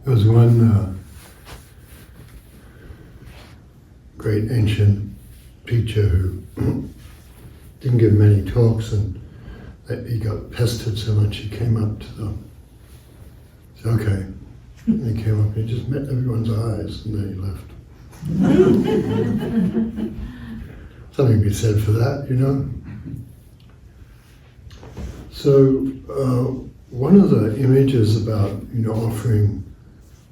There was one great ancient teacher who didn't give many talks, and he got pestered so much he came up to them. He said, okay. And he came up and he just met everyone's eyes, and then he left. Something to be said for that, you know. So one of the images about, you know, offering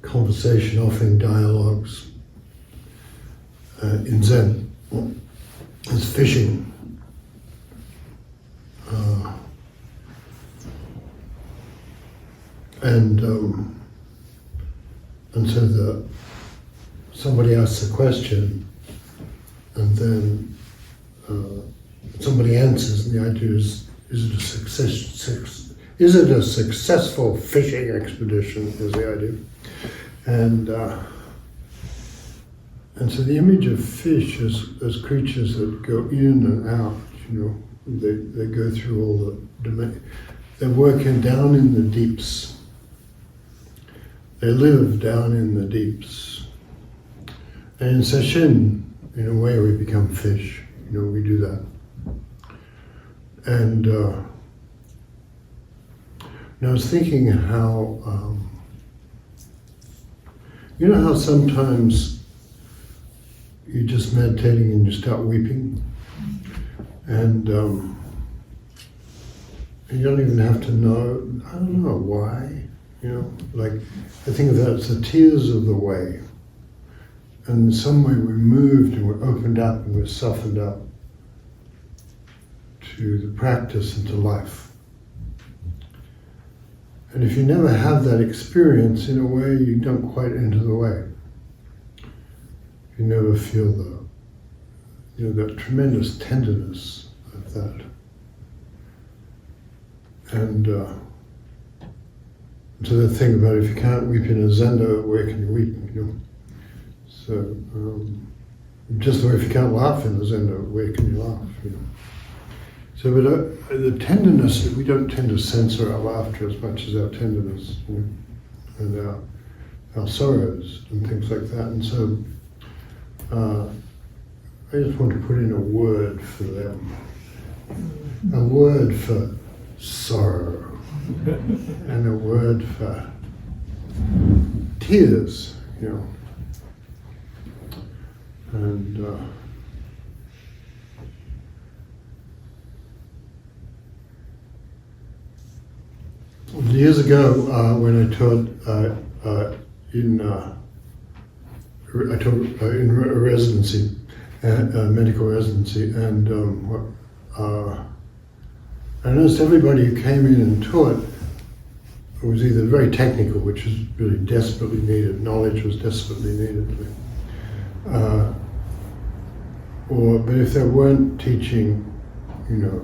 conversation, offering dialogues in Zen is fishing. And so somebody asks a question, and then somebody answers, and the idea is it a successful fishing expedition, is the idea. And so the image of fish as creatures that go in and out, you know, they go through all the domain. They're working down in the deeps. They live down in the deeps. And in Sesshin, in a way, we become fish. You know, we do that. And I was thinking how, you know how sometimes you're just meditating and you start weeping? And you don't even have to know, I don't know why, you know, like I think of that as the tears of the way. And in some way we're moved and we're opened up and we're softened up to the practice and to life. And if you never have that experience, in a way you don't quite enter the way. You never feel that tremendous tenderness of that. And so the thing about if you can't weep in a zendo, where can you weep? You know. So just the way if you can't laugh in the zendo, where can you laugh? You know. So, but the tenderness, we don't tend to censor our laughter as much as our tenderness, you know, and our sorrows and things like that. And so I just want to put in a word for them, a word for sorrow, and a word for tears, you know. And years ago, when I taught in a residency, a medical residency, and I noticed everybody who came in and taught was either very technical, which was really desperately needed, knowledge was desperately needed, but if they weren't teaching, you know,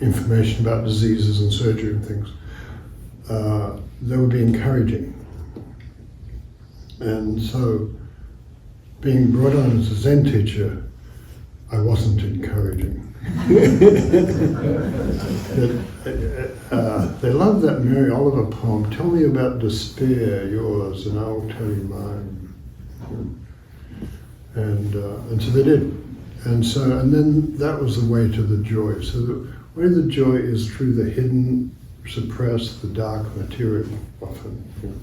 information about diseases and surgery and things, they would be encouraging. And so, being brought on as a Zen teacher, I wasn't encouraging. They love that Mary Oliver poem, "Tell me about despair, yours, and I'll tell you mine." And so they did. And then that was the way to the joy. So the way the joy is through the hidden, suppressed, the dark material, often. You know.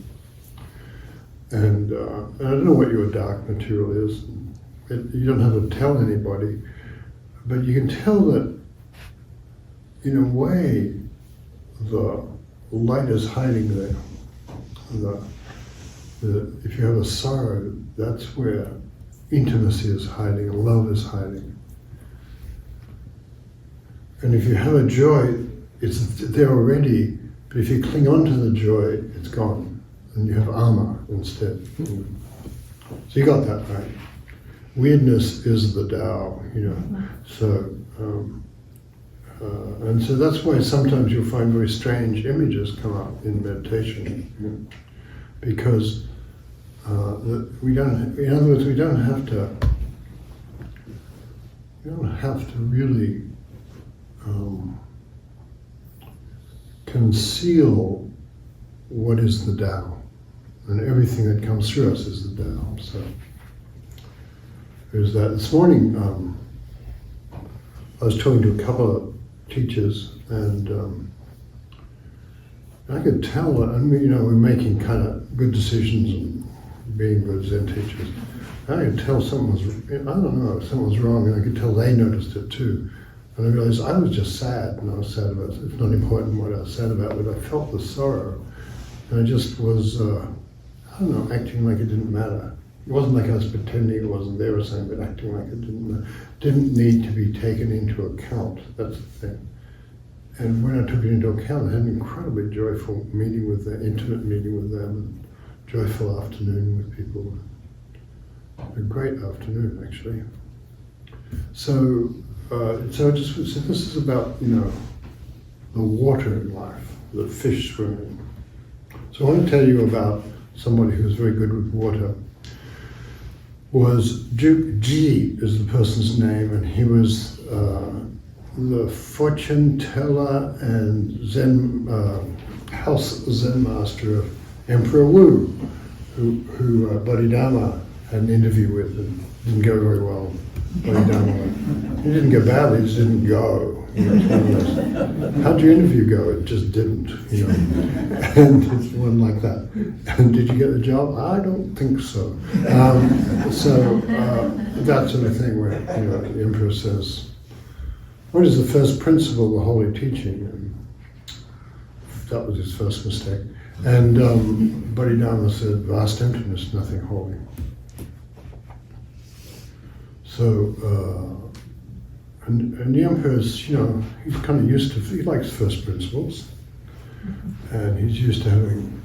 And I don't know what your dark material is. You don't have to tell anybody, but you can tell that, in a way, the light is hiding there. If you have a sorrow, that's where intimacy is hiding, and love is hiding. And if you have a joy, it's there already, but if you cling on to the joy, it's gone, and you have armor instead. So you got that right. Weirdness is the Tao, you know. So, and so that's why sometimes you'll find very strange images come up in meditation, you know, because we don't. In other words, we don't have to really conceal what is the Tao. and everything that comes through us is the Tao. So there's that. This morning, I was talking to a couple of teachers, and I could tell that, we're making kind of good decisions and being good Zen teachers. I could tell something was wrong, and I could tell they noticed it too. And I realized I was just sad, and I was sad about it. It's not important what I was sad about, but I felt the sorrow. And I just was, acting like it didn't matter. It wasn't like I was pretending it wasn't there or something, but acting like it didn't need to be taken into account. That's the thing. And when I took it into account, I had an incredibly joyful meeting with them, intimate meeting with them, and joyful afternoon with people. A great afternoon, actually. So this is about, the water in life, the fish swimming. So I want to tell you about somebody who was very good with water. Was Duke Ji is the person's name, and he was the fortune teller and Zen house Zen master of Emperor Wu, who Bodhidharma had an interview with and didn't go very well. Bodhidharma, he didn't go badly, he just didn't go. How'd your interview go? It just didn't, And it's one like that. And did you get the job? I don't think so. That sort of thing where, the emperor says, what is the first principle of the holy teaching? And that was his first mistake. And Bodhidharma said, vast emptiness, nothing holy. So, and the emperor's, he's kind of used to, he likes first principles. And he's used to having,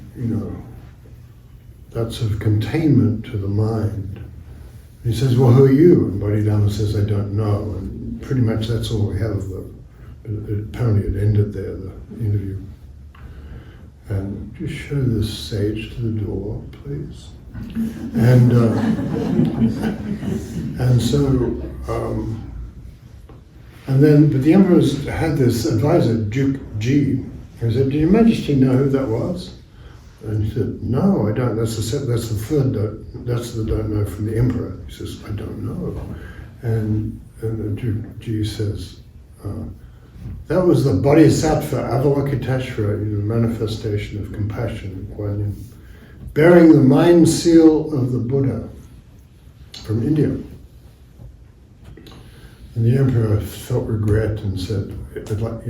that sort of containment to the mind. He says, well, who are you? And Bodhidharma says, I don't know. And pretty much that's all we have. Apparently it ended there, the interview. And just show this sage to the door, please. And but the emperor's had this advisor, Duke Ji, who said, "Do Your Majesty know who that was?" And he said, "No, I don't. That's the third don't know from the emperor." He says, "I don't know." And the Duke Ji says, that was the Bodhisattva Avalokiteshvara, the manifestation of compassion in Kuan Yin, bearing the mind seal of the Buddha from India. And the emperor felt regret and said, well,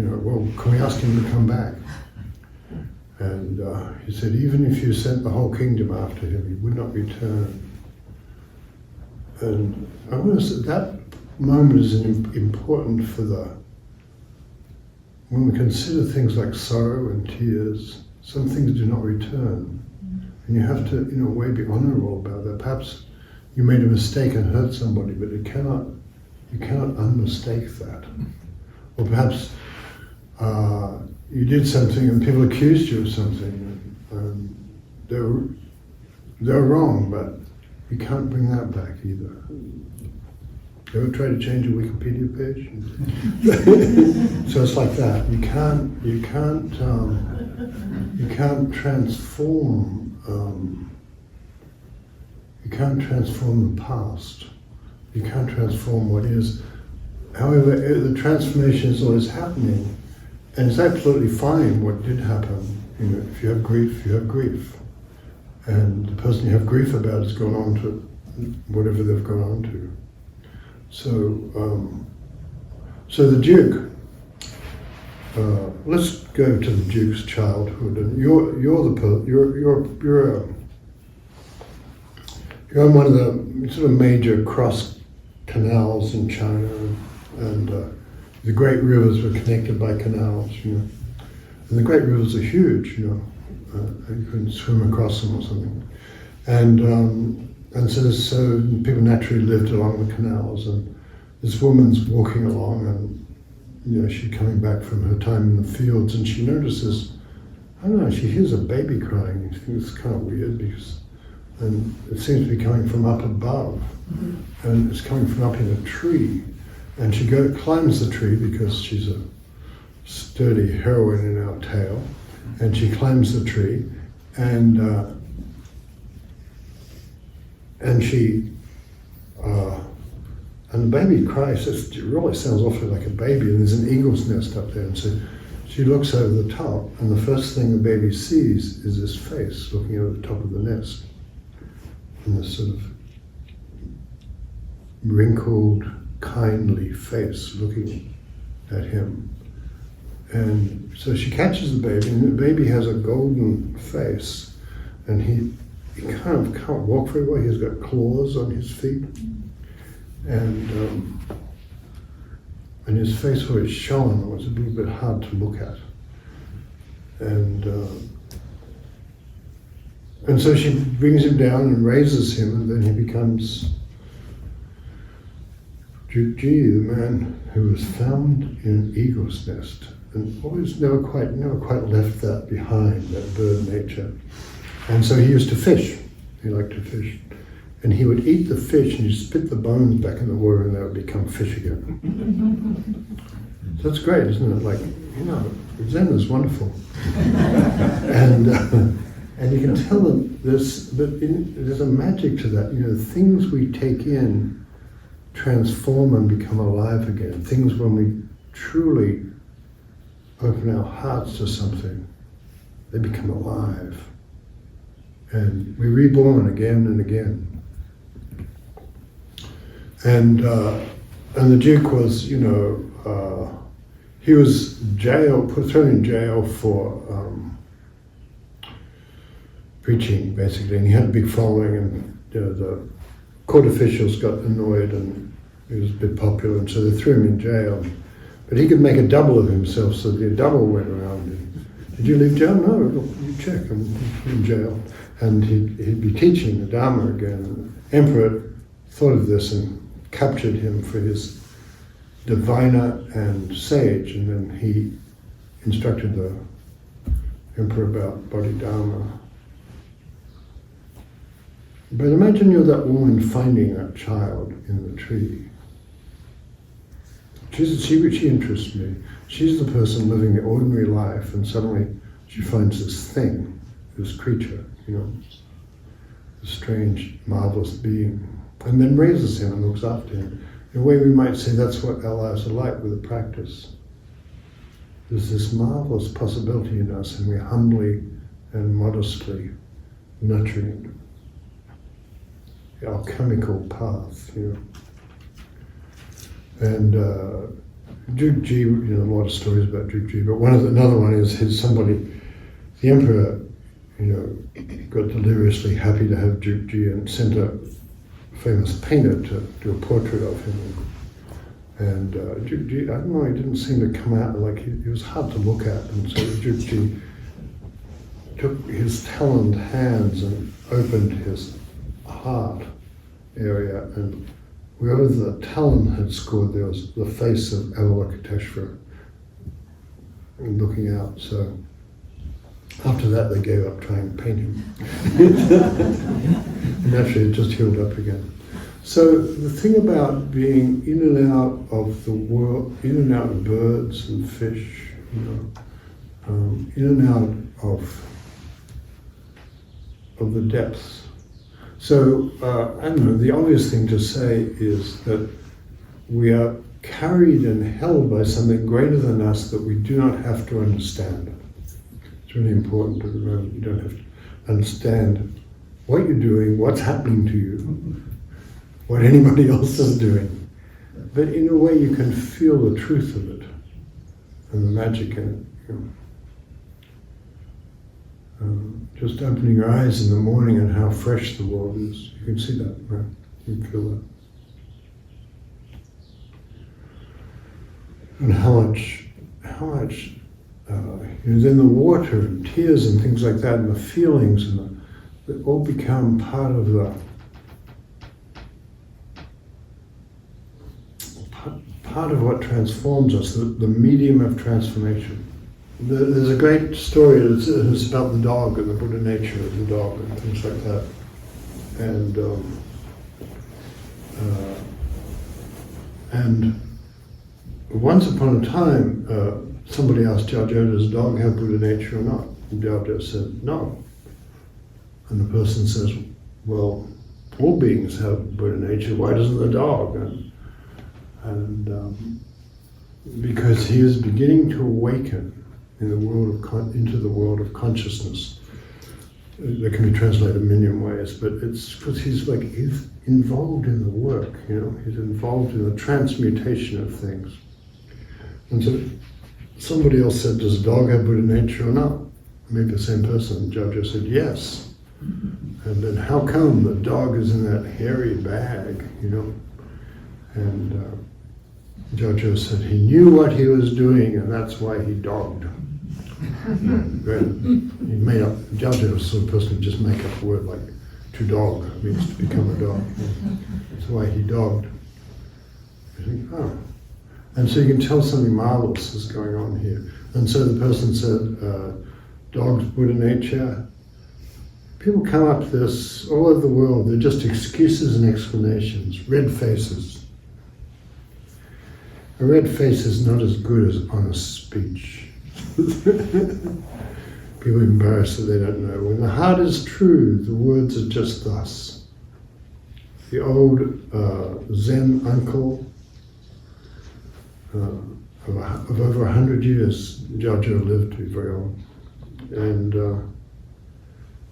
can we ask him to come back? And he said, even if you sent the whole kingdom after him, he would not return. And I want to say that moment is important when we consider things like sorrow and tears, some things do not return. And you have to, in a way, be honorable about that. Perhaps you made a mistake and hurt somebody, but you cannot unmistake that. Or perhaps you did something and people accused you of something, and they were wrong, but you can't bring that back either. You ever try to change a Wikipedia page? So it's like that. You can't transform. You can't transform the past. You can't transform what is. However, the transformation is always happening, and it's absolutely fine what did happen. If you have grief, you have grief, and the person you have grief about has gone on to whatever they've gone on to. So the Duke. Let's go to the Duke's childhood, and you're on one of the sort of major cross canals in China, and the great rivers were connected by canals, and the great rivers are huge, and you can swim across them or something, and so people naturally lived along the canals, and this woman's walking along, and she's coming back from her time in the fields, and she notices, I don't know, she hears a baby crying. She thinks it's kind of weird and it seems to be coming from up above, and it's coming from up in a tree, and she climbs the tree because she's a sturdy heroine in our tale, and she climbs the tree, and and and the baby cries. It really sounds awfully like a baby, and there's an eagle's nest up there. And so she looks over the top, and the first thing the baby sees is this face looking over the top of the nest, and this sort of wrinkled, kindly face looking at him. And so she catches the baby, and the baby has a golden face, and he kind of can't walk very well. He's got claws on his feet, and his face always shone. It was a little bit hard to look at, and so she brings him down and raises him, and then he becomes Jugji, the man who was found in an eagle's nest, and always never quite left that behind, that bird nature. And so he used to fish. He liked to fish. And he would eat the fish and he'd spit the bones back in the water and they would become fish again. So that's great, isn't it? Like, Zen is wonderful. And you can tell that there's a magic to that. Things we take in transform and become alive again. Things when we truly open our hearts to something, they become alive. And we're reborn again and again. And the Duke was, he was thrown in jail for preaching, basically, and he had a big following, and the court officials got annoyed, and he was a bit popular, and so they threw him in jail. But he could make a double of himself, so the double went around him. Did you leave jail? No, look, you check, I'm in jail. And he'd be teaching the Dharma again. The emperor thought of this and captured him for his diviner and sage, and then he instructed the emperor about Bodhidharma. But imagine you're that woman finding that child in the tree. She interests me. She's the person living the ordinary life, and suddenly she finds this thing, this creature, a strange, marvelous being, and then raises him and looks after him. In a way we might say that's what our lives are like with the practice. There's this marvelous possibility in us, and we're humbly and modestly nurturing it. Our chemical path, And Jugji, a lot of stories about Jugji, but another one is the emperor, got deliriously happy to have Jugji and sent a famous painter to do a portrait of him. And Jugji, I don't know, he didn't seem to come out, like he was hard to look at, and so Jugji took his taloned hands and opened his heart area, and wherever the talon had scored, there was the face of Avalokiteshvara looking out. So after that, they gave up trying to paint him. And actually, it just healed up again. So the thing about being in and out of the world, in and out of birds and fish, in and out of the depths. So, I don't know, the obvious thing to say is that we are carried and held by something greater than us that we do not have to understand. It's really important to remember you don't have to understand what you're doing, what's happening to you, what anybody else is doing. But in a way you can feel the truth of it and the magic in it. Just opening your eyes in the morning and how fresh the world is. You can see that, right? You can feel that. And how much then the water and tears and things like that, and the feelings, and they all become part of what transforms us, the medium of transformation. There's a great story it's about the dog and the Buddha nature of the dog and things like that. And once upon a time, somebody asked Jiaozhou, does a dog have Buddha nature or not? And Jiaozhou said, no. And the person says, well, all beings have Buddha nature. Why doesn't the dog? And because he is beginning to awaken in the world of into the world of consciousness. That can be translated a million ways, but it's because he's involved in the work. He's involved in the transmutation of things. And so somebody else said, "Does a dog have Buddha nature or not?" Maybe the same person. Jojo said, "Yes." And then how come the dog is in that hairy bag? And Jojo said he knew what he was doing, and that's why he dogged. He made up. Jojo was the sort of person who just make up a word like "to dog" means to become a dog. That's why he dogged. You think, oh. And so you can tell something marvelous is going on here. And so the person said, "Dogs, Buddha nature." People come up to this all over the world. They're just excuses and explanations, red faces. A red face is not as good as honest speech. People embarrassed that they don't know. When the heart is true, the words are just thus. The old Zen uncle of over 100 years, Jojo lived to be very old. And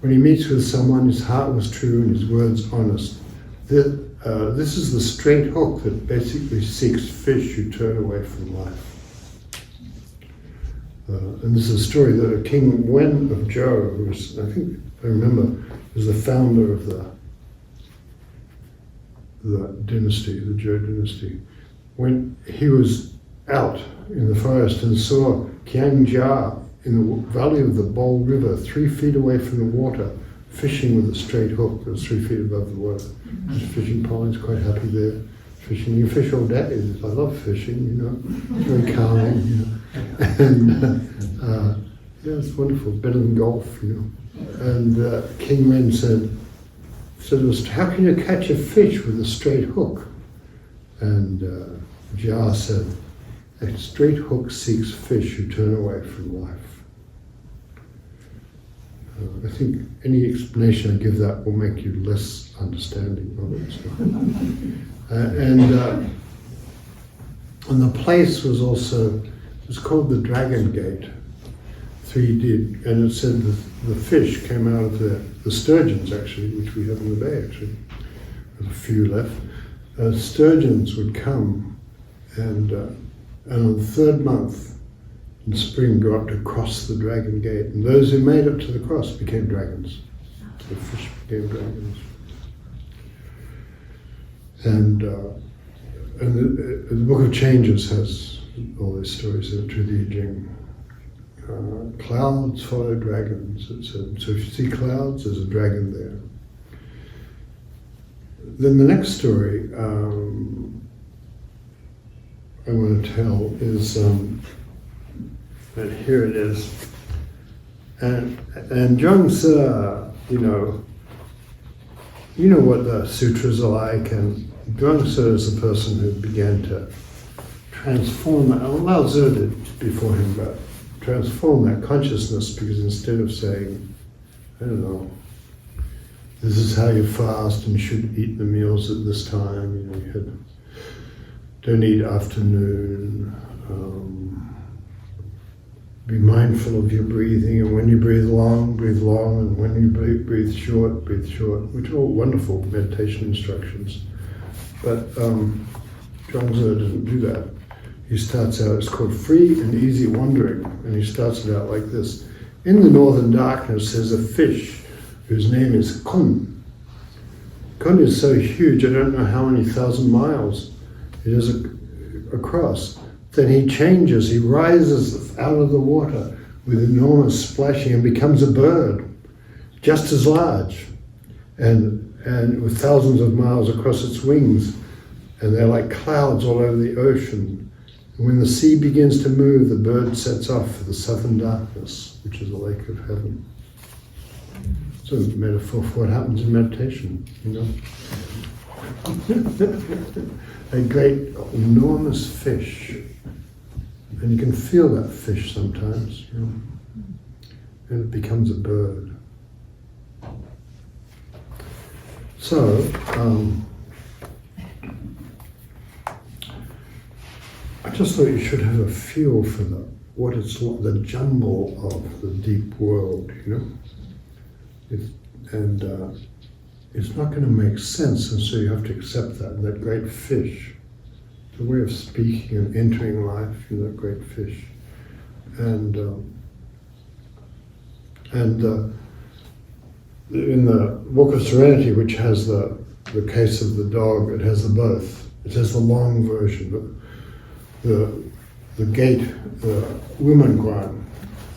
when he meets with someone, his heart was true and his words honest. This is the straight hook that basically seeks fish who turn away from life. And this is a story that King Wen of Zhou, who was, I think, if I remember, was the founder of the dynasty, the Zhou dynasty. When he was out in the forest and saw Qiangjia in the valley of the Bowl River, 3 feet away from the water, fishing with a straight hook that was 3 feet above the water. Just fishing ponds, quite happy there. Fishing, you fish all day. I love fishing, It's very calming, And yeah, it's wonderful, better than golf, And King Wen said, "How can you catch a fish with a straight hook?" And Jia said, "A straight hook seeks fish who turn away from life." I think any explanation I give that will make you less understanding of it. And the place was also, it was called the Dragon Gate, 3D, and it said the fish came out of the sturgeons actually, which we have in the bay actually, there's a few left. Sturgeons would come and on the 3rd month in spring go up to cross the Dragon Gate, and those who made it to the cross became dragons. The fish became dragons. And the Book of Changes has all these stories through the I Ching. Clouds follow dragons, it said. So if you see clouds, there's a dragon there. Then the next story I want to tell is, and here it is. And Zhuangzi, you know what the sutras are like, and Zhuangzi is the person who began to transform that. Lao Tzu did before him, but transform that consciousness, because instead of saying, I don't know, this is how you fast and you should eat the meals at this time, you had, don't eat afternoon, be mindful of your breathing, and when you breathe long, and when you breathe short, which are all wonderful meditation instructions. But Zhuangzi doesn't do that. He starts out, it's called Free and Easy Wandering, and he starts it out like this. In the northern darkness there's a fish whose name is Kun. Kun is so huge, I don't know how many thousand miles it is across. Then he changes, he rises out of the water with enormous splashing and becomes a bird, just as large, and with thousands of miles across its wings, and they're like clouds all over the ocean. And when the sea begins to move, the bird sets off for the southern darkness, which is the lake of heaven. So it's a metaphor for what happens in meditation, A great, enormous fish. And you can feel that fish sometimes, And it becomes a bird. So, I just thought you should have a feel for what it's like, the jumble of the deep world, it's not going to make sense, and so you have to accept that great fish, the way of speaking and entering life, that great fish. And in the Book of Serenity, which has the case of the dog, it has the both. It has the long version, but the gate, the woman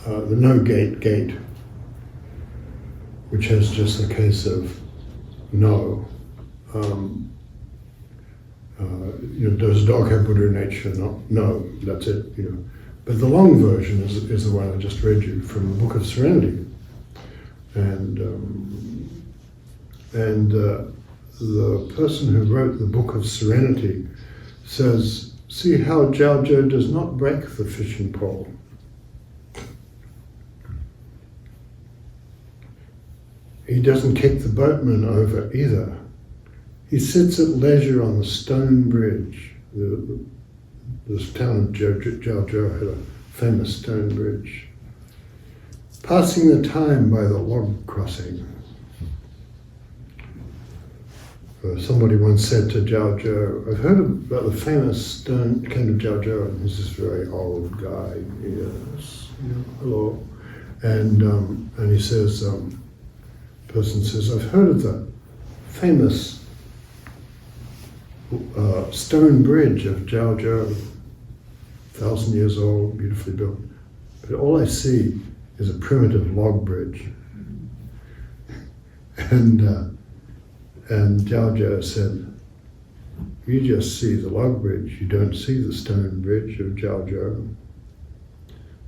the no gate, which has just the case of no. Does a dog have Buddha nature? No, that's it. But the long version is the one I just read you from the Book of Serenity, and the person who wrote the Book of Serenity says, "See how Jiao does not break the fishing pole." He doesn't kick the boatman over either. He sits at leisure on the stone bridge. This town of Jiao had a famous stone bridge. Passing the time by the log crossing. Somebody once said to Jiao, "I've heard about the famous stone," came to Jiao, and he's this very old guy. Yes, hello. And he says, person says, "I've heard of the famous stone bridge of Jiao, 1,000 years old, beautifully built. But all I see is a primitive log bridge." And Jiao said, "You just see the log bridge, you don't see the stone bridge of Jiao."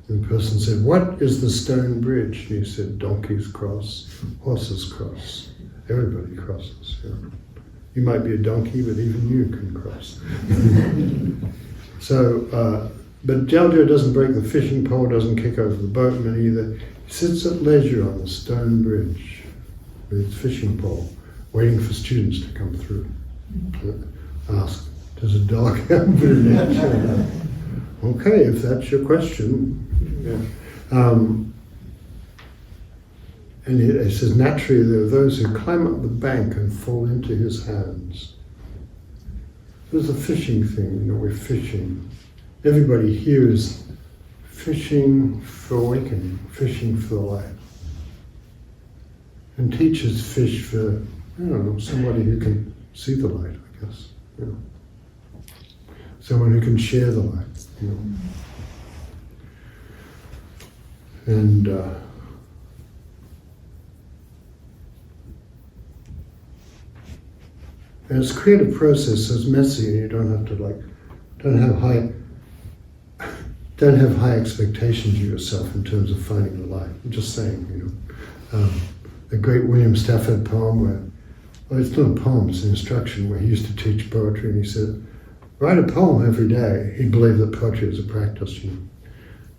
And the person said, "What is the stone bridge?" And he said, "Donkeys cross, horses cross, everybody crosses." You might be a donkey, but even you can cross. So, but Jiao doesn't break the fishing pole, doesn't kick over the boatman either. He sits at leisure on the stone bridge with his fishing pole, waiting for students to come through. Ask, does a dog have Buddha nature? Okay, if that's your question. Yeah. And it says, naturally there are those who climb up the bank and fall into his hands. There's a fishing thing, we're fishing. Everybody here is fishing for awakening, fishing for the light. And teachers fish for, somebody who can see the light, I guess. Someone who can share the light. And it's a creative process, so it's messy, and you don't have to don't have high expectations of yourself in terms of finding the light. I'm just saying, the great William Stafford poem it's not a poem, it's an instruction where he used to teach poetry, and he said, write a poem every day. He believed that poetry was a practice.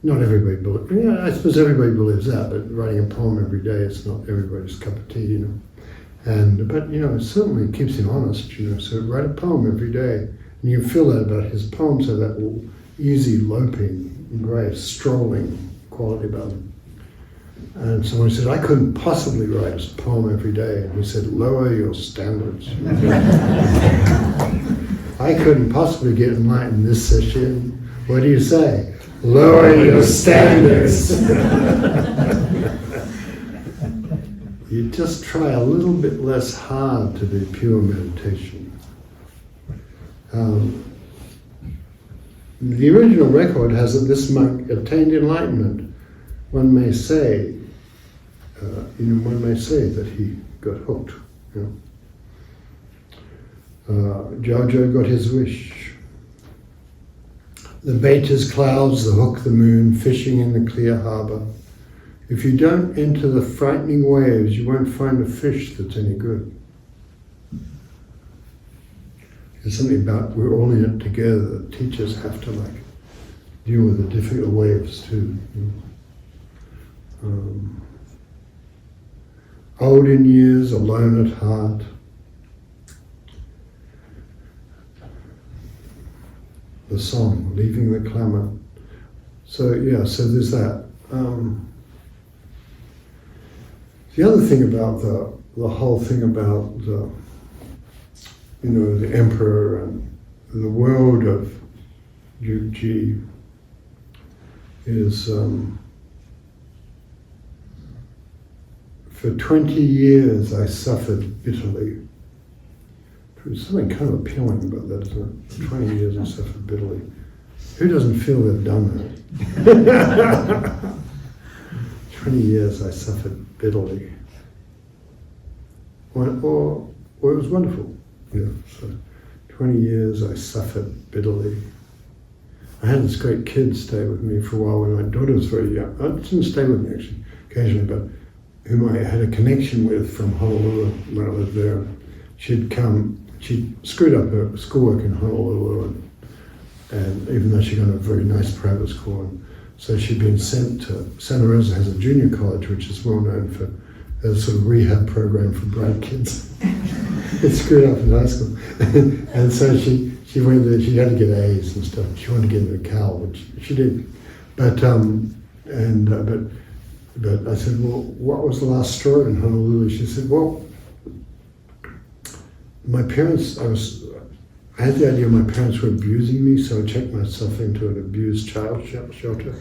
Not everybody believes. I suppose everybody believes that, but writing a poem every day is not everybody's cup of tea, But it certainly keeps him honest, So write a poem every day, and you feel that about his poems have that easy, loping, grace, strolling quality about them. And someone said, I couldn't possibly write a poem every day. And he said, lower your standards. I couldn't possibly get enlightened this session. What do you say? Lower your standards. You just try a little bit less hard to do pure meditation. The original record has that this monk attained enlightenment. One may say that he got hooked. Jiao got his wish. The bait is clouds, the hook the moon, fishing in the clear harbour. If you don't enter the frightening waves, you won't find a fish that's any good. There's something about we're all in it together that teachers have to deal with the difficult waves too. Old in years, alone at heart, the song, leaving the clamour. So yeah, so there's that. The other thing about the whole thing about the emperor and the world of Yugji is for 20 years I suffered bitterly. There's something kind of appealing about that, isn't it? For 20 years I suffered bitterly. Who doesn't feel they've done that? 20 years I suffered bitterly. Or it was wonderful. Yeah, so 20 years I suffered bitterly. I had this great kid stay with me for a while when my daughter was very young. It didn't stay with me actually, occasionally, but whom I had a connection with from Honolulu when I was there. She'd screwed up her schoolwork in Honolulu, and even though she got a very nice private school, and so she'd been sent to Santa Rosa, has a junior college which is well known for as a sort of rehab program for bright kids. It screwed up in high school, and so she went there. She had to get A's and stuff. She wanted to get into Cal, which she did, but I said, well, what was the last straw in Honolulu? She said, well, my parents, I had the idea my parents were abusing me, so I checked myself into an abused child shelter.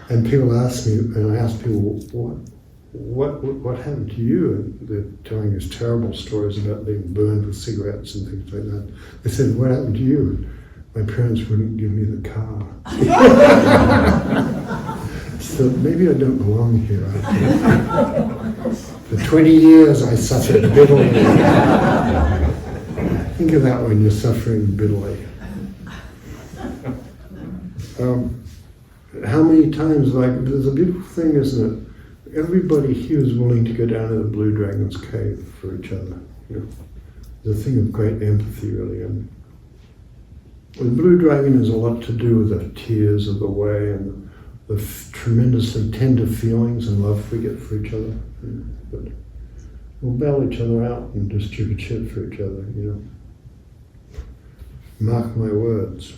and people asked me, and I asked people, what happened to you? And they're telling these terrible stories about being burned with cigarettes and things like that. They said, what happened to you? And my parents wouldn't give me the car. So maybe I don't belong here. For 20 years I suffered bitterly. Think of that when you're suffering bitterly. How many times, there's a beautiful thing, isn't it? Everybody here is willing to go down to the Blue Dragon's cave for each other. There's a thing of great empathy, really. And the Blue Dragon has a lot to do with the tears of the way and the tremendously tender feelings and love we get for each other. But we'll bail each other out and do stupid shit for each other, Mark my words.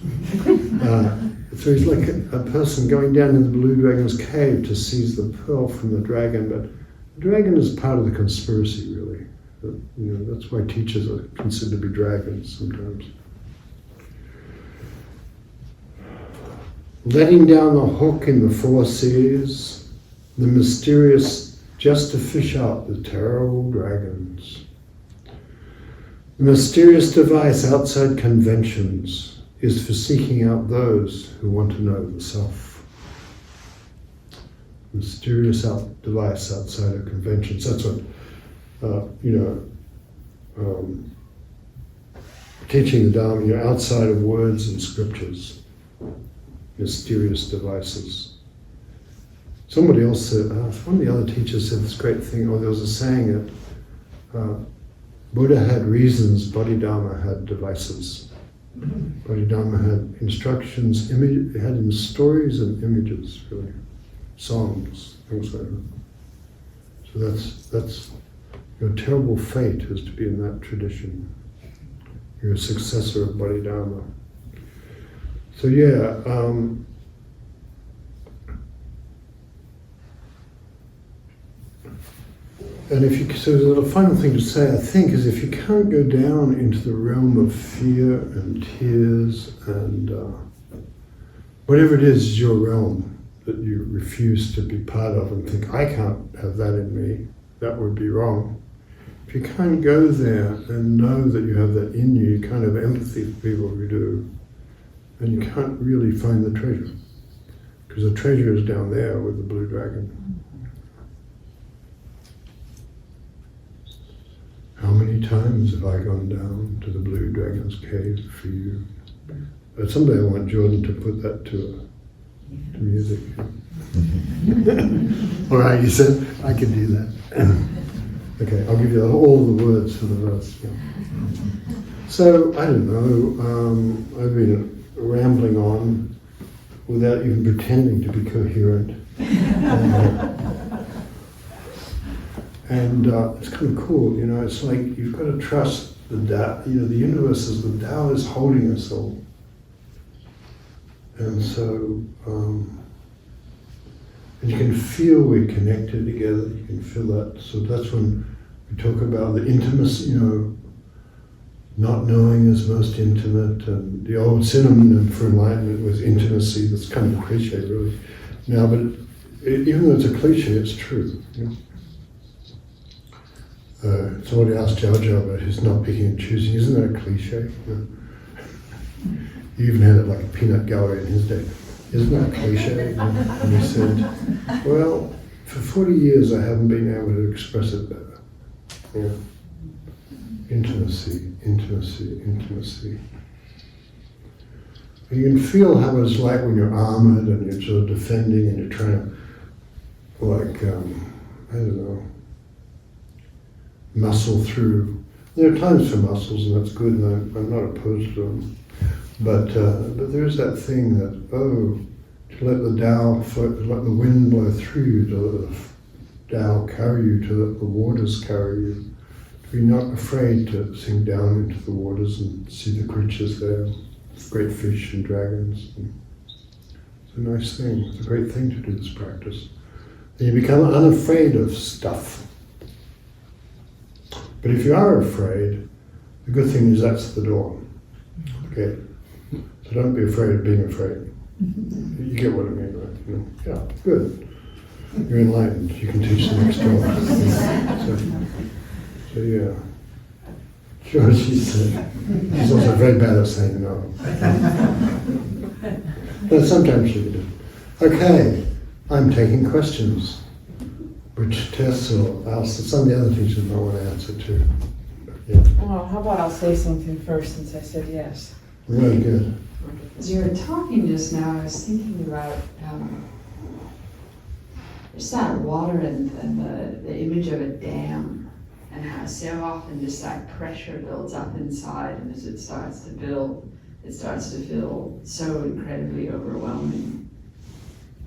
So he's like a person going down in the Blue Dragon's cave to seize the pearl from the dragon, but the dragon is part of the conspiracy, really. That's why teachers are considered to be dragons sometimes. Letting down the hook in the four seas, the mysterious just to fish out the terrible dragons. The mysterious device outside conventions is for seeking out those who want to know the self. Mysterious device outside of conventions. That's what, teaching the Dharma, outside of words and scriptures. Mysterious devices. Somebody else said, one of the other teachers said this great thing, there was a saying that Buddha had reasons, Bodhidharma had devices. Bodhidharma had instructions, it had stories and images, really. Songs, things like that. So that's your terrible fate is to be in that tradition. You're a successor of Bodhidharma. So and so the final thing to say, I think, is if you can't go down into the realm of fear and tears and whatever it is your realm that you refuse to be part of and think, I can't have that in me, that would be wrong. If you can't go there and know that you have that in you, you can't have empathy for people who do, and you can't really find the treasure. Because the treasure is down there with the Blue Dragon. How many times have I gone down to the Blue Dragon's cave for you? But someday I want Jordan to put that to music. All right, you said I can do that. Okay, I'll give you all the words for the verse. Yeah. So, I don't know, I've been rambling on without even pretending to be coherent. And it's kind of cool, it's like you've got to trust the Tao, the universe is the Tao is holding us all. And so, and you can feel we're connected together, you can feel that. So that's when we talk about the intimacy, not knowing is most intimate, and the old synonym for enlightenment was intimacy. That's kind of a cliche, really. Now, but even though it's a cliche, it's true. Somebody asked Jojo about his not picking and choosing. Isn't that a cliche? He even had it like a peanut gallery in his day. Isn't that a cliche? And he said, well, for 40 years I haven't been able to express it better. Yeah. Intimacy, intimacy, intimacy. You can feel how it's like when you're armored and you're sort of defending and you're trying to, like, I don't know, muscle through. There are times for muscles, and that's good, and I'm not opposed to them. But there's that thing that, to let the Tao float, to let the wind blow through you, to let the Tao carry you, to let the waters carry you. To be not afraid to sink down into the waters and see the creatures there, great fish and dragons. It's a nice thing. It's a great thing to do this practice. And you become unafraid of stuff. But if you are afraid, the good thing is that's the door. Okay. So don't be afraid of being afraid. You get what I mean, right? Yeah, good. You're enlightened. You can teach the next door. So yeah. Sure, she's also very bad at saying no. But sometimes she can do. Okay, I'm taking questions, which Tess or Alice, some of the other teachers might want to answer too. Yeah. Well, how about I'll say something first since I said yes. Really good. As you were talking just now, I was thinking about just that water and the image of a dam, and how so often just that pressure builds up inside, and as it starts to build, it starts to feel so incredibly overwhelming.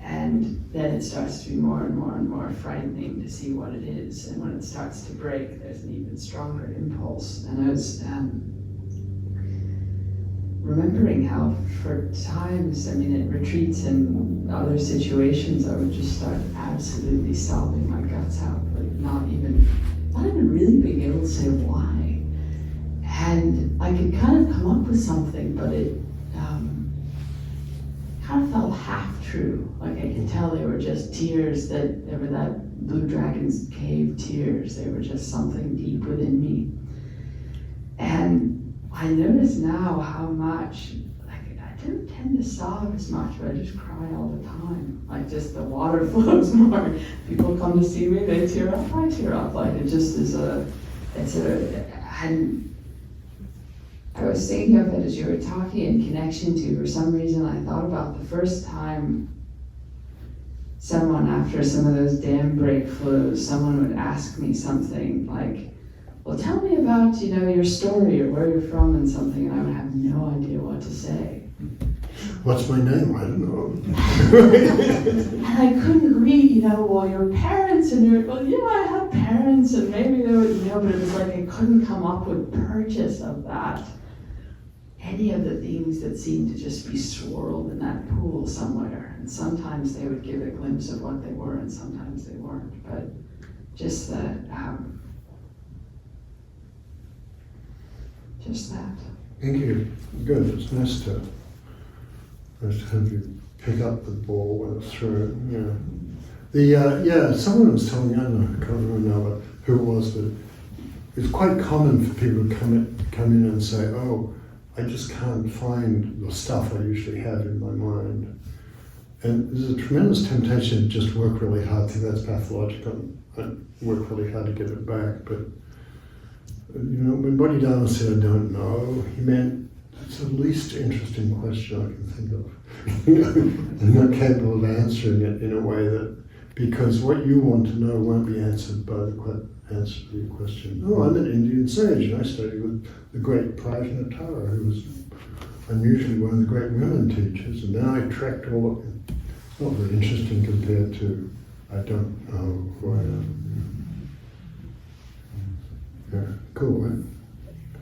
And then it starts to be more and more and more frightening to see what it is. And when it starts to break, there's an even stronger impulse. And I was remembering how for times, at retreats and other situations, I would just start absolutely sobbing my guts out, like not even really being able to say why. And I could kind of come up with something, but it kind of felt half true. Like I could tell they were just tears, that they were that Blue Dragon's cave tears. They were just something deep within me. And I notice now how much, I don't tend to sob as much, but I just cry all the time. Like just the water flows more. People come to see me, they tear up, I tear up. Like it just is and I was thinking of it as you were talking in connection to, for some reason I thought about the first time someone, after some of those dam break flows, someone would ask me something like, well, tell me about, your story or where you're from and something, and I would have no idea what to say. What's my name? I don't know. And I couldn't read, well, your parents, and you're, well, yeah, I have parents, and maybe they would, but it was like I couldn't come up with purchase of that. Any of the things that seemed to just be swirled in that pool somewhere. And sometimes they would give a glimpse of what they were, and sometimes they weren't. But just that, just that. Thank you. Good. It's nice to have you pick up the ball when it's thrown. Yeah. Someone was telling me, I don't know, I can't remember now who it was, but it's quite common for people to come in and say, oh, I just can't find the stuff I usually have in my mind. And there's a tremendous temptation to just work really hard. I think that's pathological. I work really hard to get it back. But, when Bodhidharma said, I don't know, he meant it's the least interesting question I can think of. I'm not capable of answering it in a way that, because what you want to know won't be answered by the answer to your question. Oh, I'm an Indian sage, and I studied with the great Tarrant, who was unusually one of the great women teachers, and then I tracked all of it. It's not very interesting compared to, I don't know who I am. Yeah, cool, right?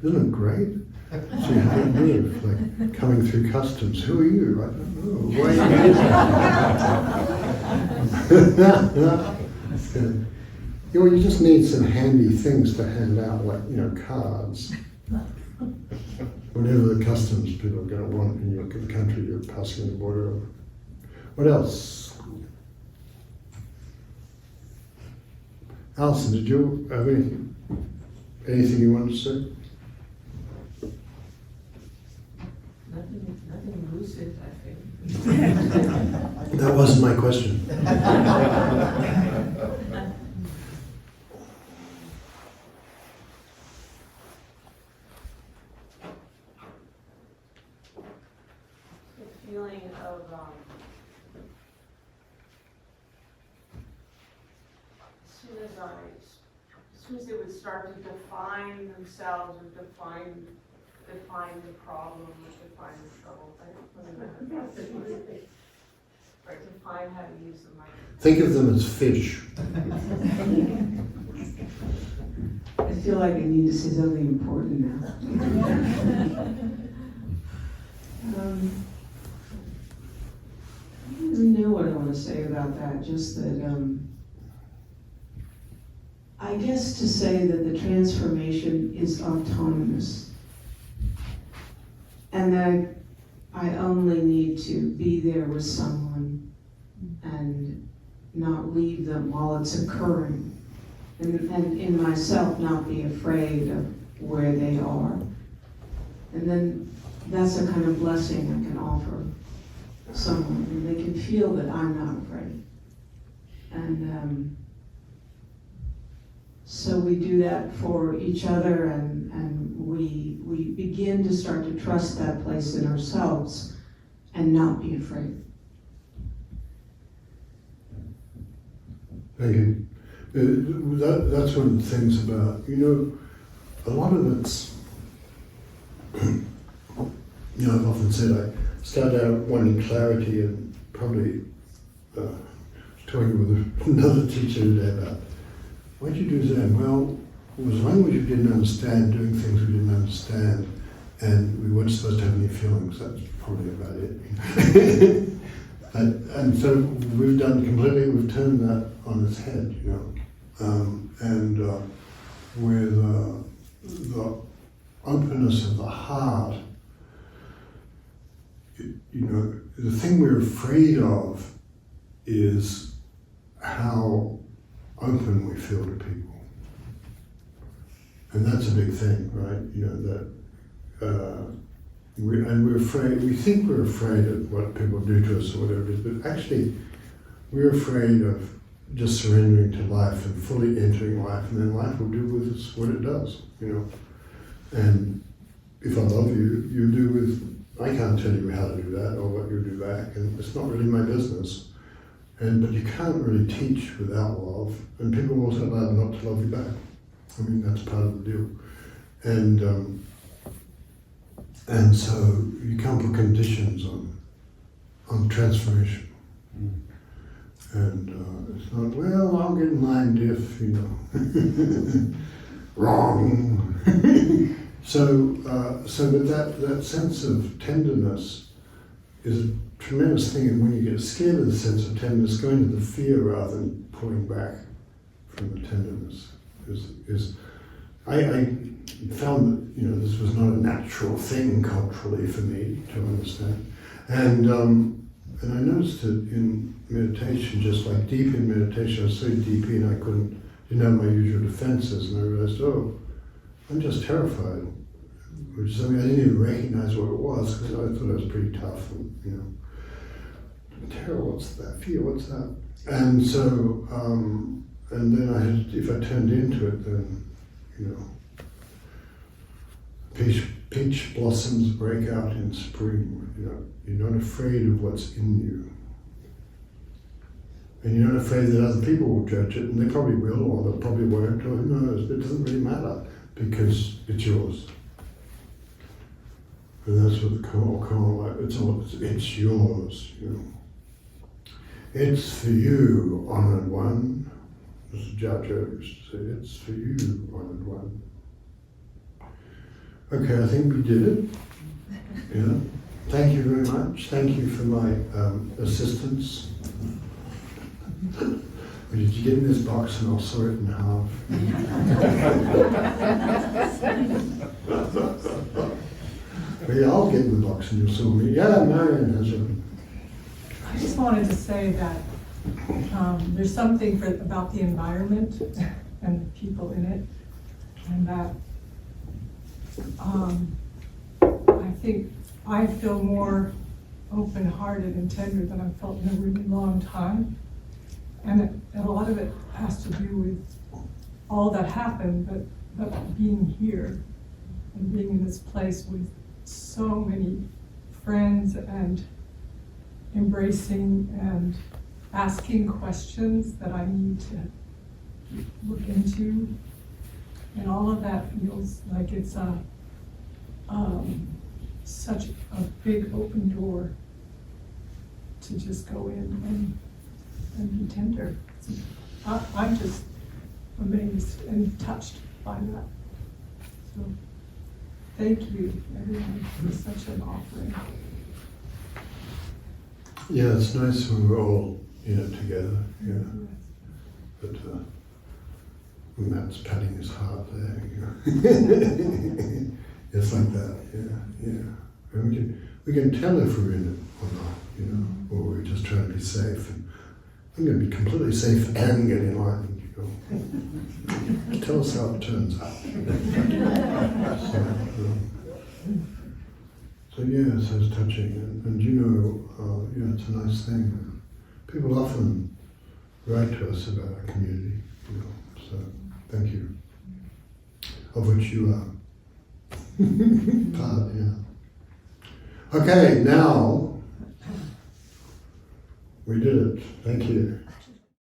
Isn't it great? So you don't move, like coming through customs. Who are you? I don't know. Why are you so, you just need some handy things to hand out, like, cards. Whatever the customs people are going to want in your country you're passing the border over. What else? Alison, did you have anything you wanted to say? Nothing lucid, I think. That wasn't my question. The feeling of as soon as they would start to define themselves or define the problem or define the trouble, right? Define how to use the mind. Think of them as fish. I feel like I need to say something important now. I don't really know what I want to say about that, just that I guess to say that the transformation is autonomous and that I only need to be there with someone and not leave them while it's occurring, and in myself not be afraid of where they are. And then that's a kind of blessing I can offer someone, and they can feel that I'm not afraid. And so we do that for each other, and we begin to start to trust that place in ourselves and not be afraid. Thank you. That's one of the things about, a lot of it's, I've often said I started out wanting clarity, and probably talking with another teacher today about, why'd you do Zen? Well, it was language we didn't understand, doing things we didn't understand, and we weren't supposed to have any feelings. That's probably about it. and so we've turned that on its head, with the openness of the heart, the thing we're afraid of is how open we feel to people. And that's a big thing, right? We're afraid, we think we're afraid of what people do to us or whatever it is, but actually we're afraid of just surrendering to life and fully entering life, and then life will do with us what it does, And if I love you, you do with, I can't tell you how to do that or what you do back, and it's not really my business. But you can't really teach without love, and people are also allowed not to love you back. I mean, that's part of the deal. And so you can't put conditions on transformation. And it's not, well, I'll get in line if, wrong. But that sense of tenderness is a tremendous thing, and when you get scared of the sense of tenderness, going to the fear rather than pulling back from the tenderness is I found that this was not a natural thing culturally for me to understand, and I noticed it in meditation, just like deep in meditation. I was so deep in I didn't have my usual defenses, and I realized, I'm just terrified, which is something I didn't even recognize what it was, because I thought I was pretty tough, and terror, what's that? Fear, what's that? And so, and then if I turned into it, then, peach blossoms break out in spring. You're not afraid of what's in you. And you're not afraid that other people will judge it, and they probably will, or they probably won't, or who knows. It doesn't really matter, because it's yours. And that's what the call it's yours, It's for you, honored one. As Jaja used to say, it's for you, honored one. Okay, I think we did it. Yeah. Thank you very much. Thank you for my assistance. Did you get in this box and I'll saw it in half? Well, yeah, I'll get in the box and you'll saw me. Yeah, Marion has it. I just wanted to say that there's something about the environment and the people in it, and that I think I feel more open-hearted and tender than I've felt in a really long time. And a lot of it has to do with all that happened, but being here and being in this place with so many friends and embracing and asking questions that I need to look into. And all of that feels like it's such a big open door to just go in and be tender. I'm just amazed and touched by that. So thank you, everyone, for such an offering. Yeah, it's nice when we're all together. Yeah, but Matt's patting his heart there. It's like that. Yeah. And we can tell if we're in it or not, or we're just trying to be safe. And I'm going to be completely safe and get enlightened. Tell us how it turns out. So yeah, so it's touching, and it's a nice thing. People often write to us about our community, so thank you, of which you are part, yeah. Okay, now we did it. Thank you.